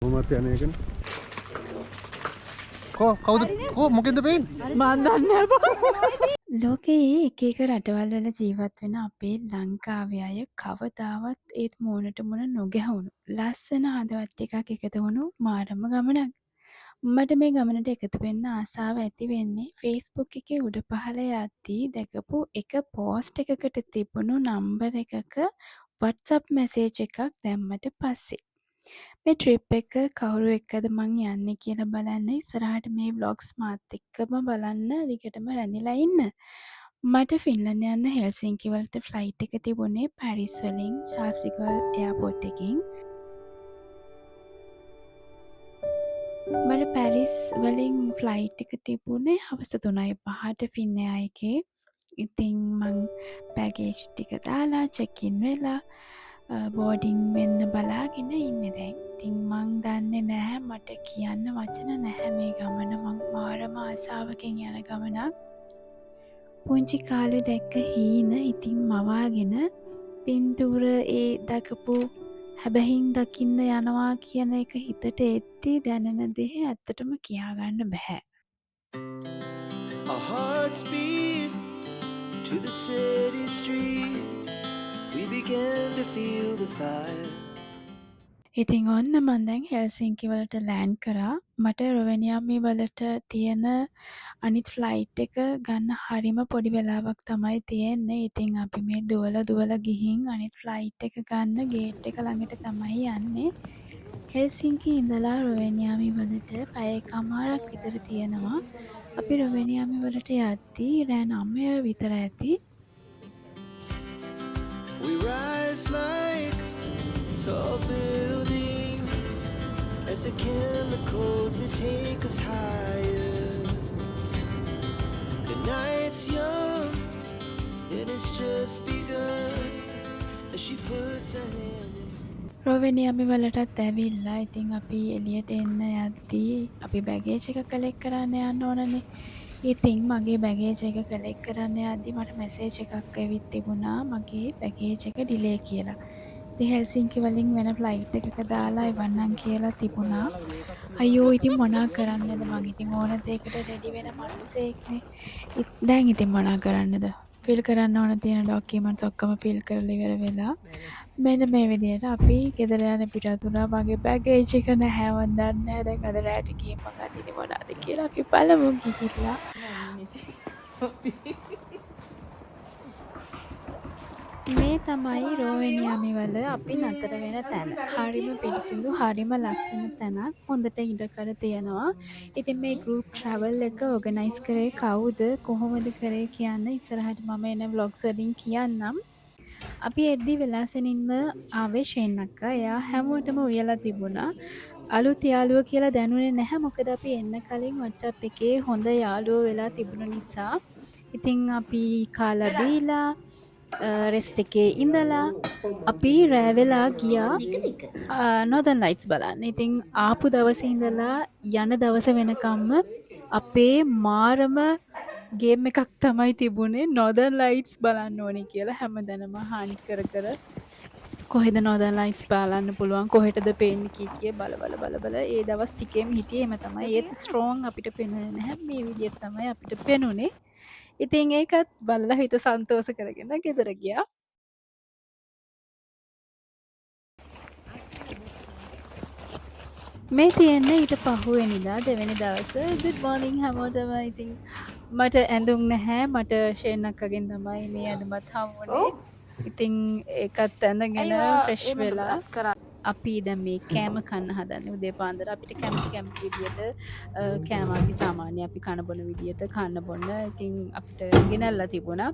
කොහොමද යන්නේ ඒකනේ? කවුද මොකෙන්ද පේන්නේ? මන් දන්නේ නැහැ. ලෝකයේ එක එක රටවල් වල ජීවත් වෙන අපේ ලංකාවේ අය කවදාවත් ඒත් මූණට මුණ නොගැහුණු ලස්සන හදවත් ටිකක් එකතු වුණු මාරම ගමනක්. මට මේ ගමනට එකතු වෙන්න ආසාව ඇති වෙන්නේ Facebook එකේ උඩ පහළ යද්දී දැකපු එක පෝස්ට් එකකට තිබුණු නම්බර් එකක WhatsApp මැසේජ් එකක් දැම්මට පස්සේ. මේ ට්‍රිප් එක කවුරු එක්කද මං යන්නේ කියලා බලන්න ඉස්සරහට මේ ව්ලොග්ස් මාත් එක්කම බලන්න දිගටම රැඳිලා ඉන්න. මට ෆින්ලන්ඩ් යන්න හෙල්සින්කි වලට ෆ්ලයිට් එක තිබුණේ පැරිස් වලින් චාල්ස් ඩි ගෝල් එයාපෝට් එකකින්. මට පැරිස් වලින් ෆ්ලයිට් එක තිබුණේ හවස 3:05ට ෆින්එයා එකේ. ඉතින් මං බෑගේජ් ටික දාලා චෙක් ඉන් වෙලා බෝඩින් වෙන්න බලාගෙන ඉන්නේ දැන්. ඉතින් මං දන්නේ නැහැ මට කියන්න වචන නැහැ මේ ගමන මං මාරම ආසාවකින් යන ගමනක්. පුංචි කාලේ දැක්ක හීන ඉතින් මවාගෙන පින්තූර ඒ දකපු හැබැහින් දකින්න යනවා කියන එක හිතට එද්දී දැනෙන දේ ඇත්තටම කියාගන්න බෑ. Our hearts beat to the city streets. We began to feel the fire. ඉතින් ඔන්න මන් දැන් හෙල්සින්කි වලට ලෑන්ඩ් කරා. මට රොවෙනියාමි වලට තියෙන අනිත් ෆ්ලයිට් එක ගන්න හරිම පොඩි වෙලාවක් තමයි තියෙන්නේ. ඉතින් අපි මේ දුවලා ගිහින් අනිත් ෆ්ලයිට් එක ගන්න ගේට් එක ළඟට තමයි යන්නේ. හෙල්සින්කි ඉඳලා රොවෙනියාමි වලට පැය එකමාරක් විතර තියෙනවා. අපි රොවෙනියාමි වලට යද්දී රෑ 9 විතර ඇති. We rise like tall buildings as the chemicals that take us higher. The night's young and it's just begun as she puts her hand in රොවෙනියාමි වලටත් ඇවිල්ලා ඉතින් අපි එළියට එන්න යද්දී අපි බැගේජ් එක කලෙක්ට් කරන්න යන්න ඕනනේ. ඉතින් මගේ බැගේජ් එක කලෙක්ට් කරන්න යද්දී මට මැසේජ් එකක් ඇවිත් තිබුණා මගේ බැගේජ් එක ඩිලේ කියලා. ඉතින් හෙල්සින්කි වලින් වෙන ෆ්ලයිට් එකක දාලා එවන්නම් කියලා තිබුණා. අයියෝ ඉතින් මොනා කරන්නද මං ඉතින් ඕන දෙයකට රෙඩි වෙන මිනිස්සෙක්නේ. දැන් ඉතින් මොනා කරන්නද? ෆිල් කරන්න ඕන තියෙන ඩොකියුමන්ට්ස් ඔක්කොම ෆිල් කරලා ඉවර වෙලා මෙන්න මේ විදිහට අපි ගෙදර යන පිටත් වුණා. මගේ බැගේජ් එක නැහැ මන් දන්නේ නැහැ දැන් අද රැට ගිහින් මං අදින්නේ මොනවද කියලා අපි බලමු ගිහිල්ලා. මේ තමයි රොවෙනියාමි වල අපි නතර වෙන තැන. හරිම පිරිසිදු හරිම ලස්සන තැනක්. හොඳට ඉඩකඩ තියෙනවා. ඉතින් මේ ගෲප් ට්‍රැවල් එක ඕගනයිස් කරේ කවුද කොහොමද කරේ කියන්න ඉස්සරහට මම එන ව්ලොග්ස් වලින් කියන්නම්. අපි එද්දි වෙලාසනින්ම ආවේ ෂේන් අක්කා. එයා හැමෝටම උයලා තිබුණා. අලුත් යාළුවෝ කියලා දැනුනේ නැහැ. මොකද අපි එන්න කලින් WhatsApp එකේ හොඳ යාළුවෝ වෙලා තිබුණ නිසා. ඉතින් අපි කාලා බීලා රෙස්ට් එකේ ඉඳලා අපි රෑ වෙලා ගියා Northern Lights බලන්න. ඉතින් ආපු දවසේ ඉඳලා යන දවස වෙනකම්ම අපේ මාරම ගේම් එකක් තමයි තිබුණේ Northern Lights බලන්න ඕනේ කියලා හැමදැනම හානි කර කොහෙද Northern Lights බලන්න පුළුවන් කොහෙටද පේන්නේ කිය බල ඒ දවස් ටිකේම හිටියේ එම තමයි. ඒත් ස්ට්‍රෝං අපිට පේන්නේ නැහැ. මේ විදිහට තමයි අපිට පේනුනේ. ඉතින් ඒකත් බලලා හිත සන්තෝෂ කරගෙන ගෙදර ගියා. මේ තියෙන්නේ ඊට පහුවෙනිදා දෙවෙනි දවසේ. good morning හැමෝටම. ඉතින් මට ඇඳුම් නැහැ. මට ෂේන් අක්කගෙන් තමයි මේ ඇඳුමත් හම්බුනේ. ඉතින් ඒකත් ඇඳගෙන ෆ්‍රෙෂ් වෙලා අපි දැන් මේ කෑම කන්න හදන්නේ උදේ පාන්දර. අපිට කැමති විදියට කෑම අපි සාමාන්‍ය අපි කන බොන විදියට කන්න බොන්න. ඉතින් අපිට ගෙනල්ලා තිබුණා.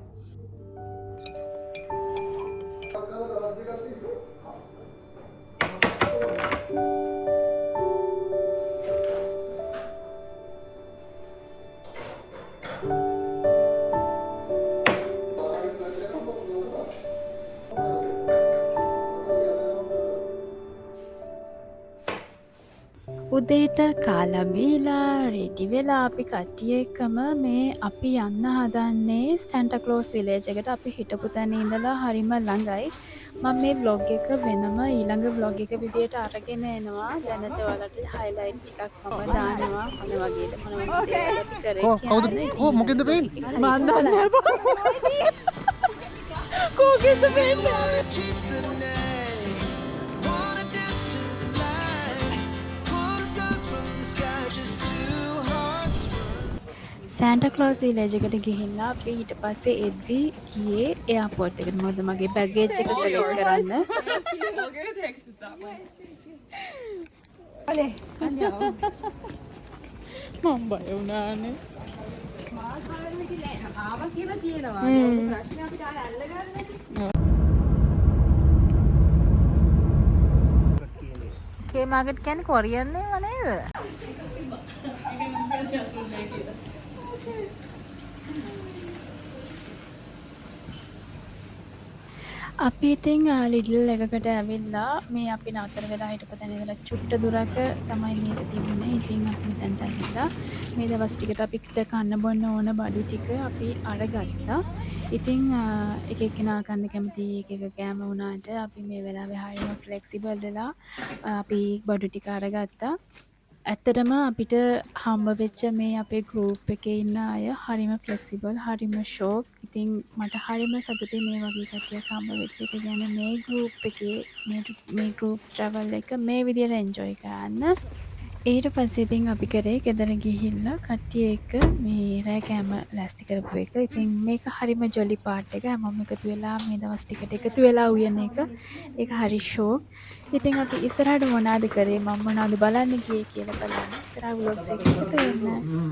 උදේට කාලා බීලා රෙඩි වෙලා අපි කට්ටිය එක්කම මේ අපි යන්න හදන්නේ සැන්ටා ක්ලෝස් විලේජ් එකට. අපි හිටපු තැන ඉඳලා හරිම ළඟයි. මම මේ බ්ලොග් එක වෙනම ඊළඟ බ්ලොග් එක විදියට අරගෙන එනවා. දැනට ඔයාලට highlight ටිකක් මම දානවා. මොන වගේද මොන වගේ දේවල් අපි කරේ කවුද? කියලා. මොකෙන්ද පේන්නේ? මන් දන්නේ බං. කෝකෙන්ද පේන්නේ? Wanna chase the night, wanna dance to the light, pull stars from the sky, just two hearts. Santa Claus village එකට ගිහිල්ලා අපි ඊට පස්සේ එද්දි ගියේ එයාපෝට් එකට. මොකද මගේ බෑගේජ් එක කලෙක්ට් කරන්න. මම බය වුණානේ. කේ මාකට් කියන්නේ කොරියන් නේම නේද? අපි ඉතින් ලිඩල් එකකට ඇවිල්ලා මේ අපි නතර වෙලා හිටපු තැන ඉඳලා චුට්ට දුරක තමයි මේක තිබුණේ. ඉතින් අපි මෙතනට ඇවිල්ලා මේ දවස් ටිකට අපිට කන්න බොන්න ඕන බඩු ටික අපි අරගත්තා. ඉතින් එක එක්කෙනා කන්න කැමති එක එක කෑම වුණාට අපි මේ වෙලාවේ හරියම ෆ්ලෙක්සිබල් වෙලා අපි බඩු ටික අරගත්තා. ඇත්තටම අපිට හම්බ වෙච්ච මේ අපේ ගෲප් එකේ ඉන්න අය හරිම ෆ්ලෙක්සිබල්, හරිම ෂෝක්. ඉතින් මට හරිම සතුටුයි මේ වගේ කට්ටියක් හම්බ වෙච්ච එක ගැන. මේ ගෲප් එකේ මේ ගෲප් ට්‍රැවල් එක මේ විදියට එන්ජොයි කරන්න. ඊට පස්සේ ඉතින් අපි කරේ ගෙදර ගිහිල්ලා කට්ටිය එක්ක මේ රෑ කෑම ලෑස්ති කරපු එක. ඉතින් මේක හරිම ජොලි පාට් එක. හැමෝම එකතු වෙලා මේ දවස් ටිකට එකතු වෙලා උයන එක. ඒක හරි ෂෝක්. ඉතින් අපි ඉස්සරහට මොනවද කරේ, මම මොනවද බලන්න ගියේ කියලා බලන්න. ඉස්සරහ vlogs එකකට එන්න.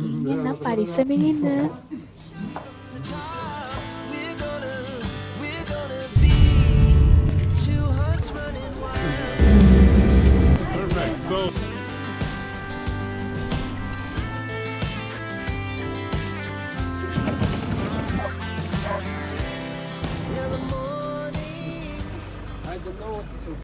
ගිහින් එන්න පරිස්සමින් ඉන්න.